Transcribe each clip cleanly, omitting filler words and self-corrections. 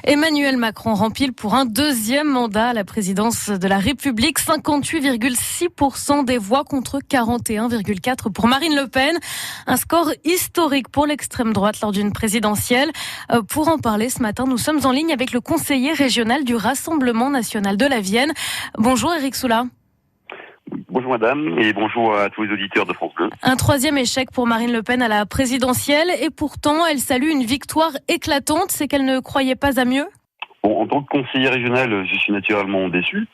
Emmanuel Macron rempile pour un deuxième mandat à la présidence de la République. 58,6% des voix contre 41,4% pour Marine Le Pen. Un score historique pour l'extrême droite lors d'une présidentielle. Pour en parler ce matin, nous sommes en ligne avec le conseiller régional du Rassemblement national de la Vienne. Bonjour Éric Soula. Bonjour madame et bonjour à tous les auditeurs de France Bleu. Un troisième échec pour Marine Le Pen à la présidentielle et pourtant elle salue une victoire éclatante. C'est qu'elle ne croyait pas à mieux? Bon, en tant que conseiller régional, je suis naturellement déçu.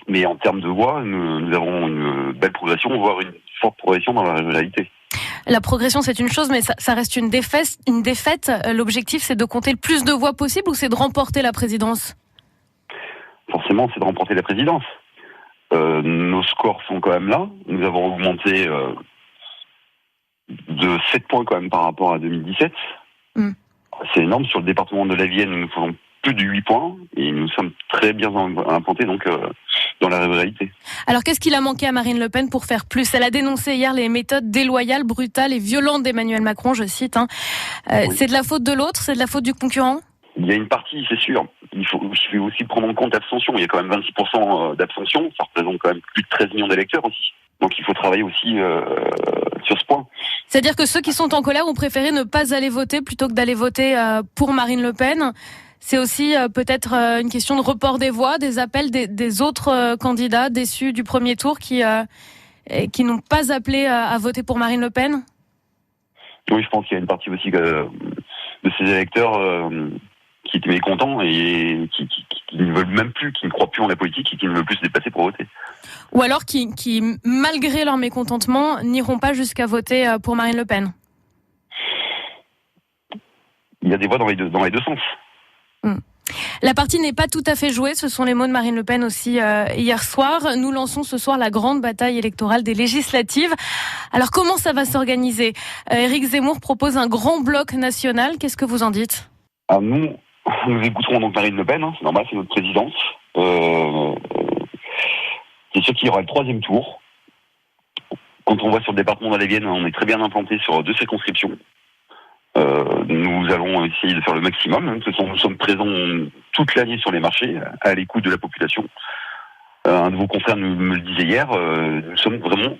Mais en termes de voix, nous avons une belle progression, voire une forte progression dans la régionalité. La progression, c'est une chose, mais ça reste une défaite. L'objectif, c'est de compter le plus de voix possible ou c'est de remporter la présidence? Forcément, c'est de remporter la présidence. Nos scores sont quand même là. Nous avons augmenté de 7 points quand même par rapport à 2017. C'est énorme. Sur le département de la Vienne, nous faisons plus de 8 points et nous sommes très bien implantés donc dans la réalité. Alors qu'est-ce qu'il a manqué à Marine Le Pen pour faire plus? Elle a dénoncé hier les méthodes déloyales, brutales et violentes d'Emmanuel Macron, je cite. Oui. C'est de la faute de l'autre? C'est de la faute du concurrent? Il y a une partie, c'est sûr. Il faut aussi prendre en compte l'abstention. Il y a quand même 26% d'abstention. Ça représente quand même plus de 13 millions d'électeurs aussi. Donc il faut travailler aussi sur ce point. C'est-à-dire que ceux qui sont en colère ont préféré ne pas aller voter plutôt que d'aller voter pour Marine Le Pen. C'est aussi peut-être une question de report des voix, des appels des autres candidats déçus du premier tour qui n'ont pas appelé à voter pour Marine Le Pen. Oui, je pense qu'il y a une partie aussi de ces électeurs qui étaient mécontents et qui ne veulent même plus, qui ne croient plus en la politique et qui ne veulent plus se déplacer pour voter. Ou alors qui malgré leur mécontentement, n'iront pas jusqu'à voter pour Marine Le Pen. Il y a des voix dans les deux sens. La partie n'est pas tout à fait jouée, ce sont les mots de Marine Le Pen aussi hier soir. Nous lançons ce soir la grande bataille électorale des législatives. Alors comment ça va s'organiser? Éric Zemmour propose un grand bloc national, qu'est-ce que vous en dites? Nous écouterons donc Marine Le Pen, c'est normal, c'est notre présidence. C'est sûr qu'il y aura le troisième tour. Quand on voit sur le département de la Vienne, on est très bien implanté sur 2 circonscriptions. Nous allons essayer de faire le maximum. Nous sommes présents toute l'année sur les marchés, à l'écoute de la population. Un de vos confrères me le disait hier, nous sommes vraiment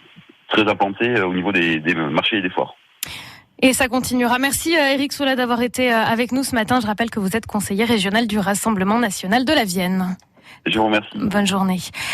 très implantés au niveau des marchés et des foires. Et ça continuera. Merci Éric Soula d'avoir été avec nous ce matin. Je rappelle que vous êtes conseiller régional du Rassemblement national de la Vienne. Je vous remercie. Bonne journée.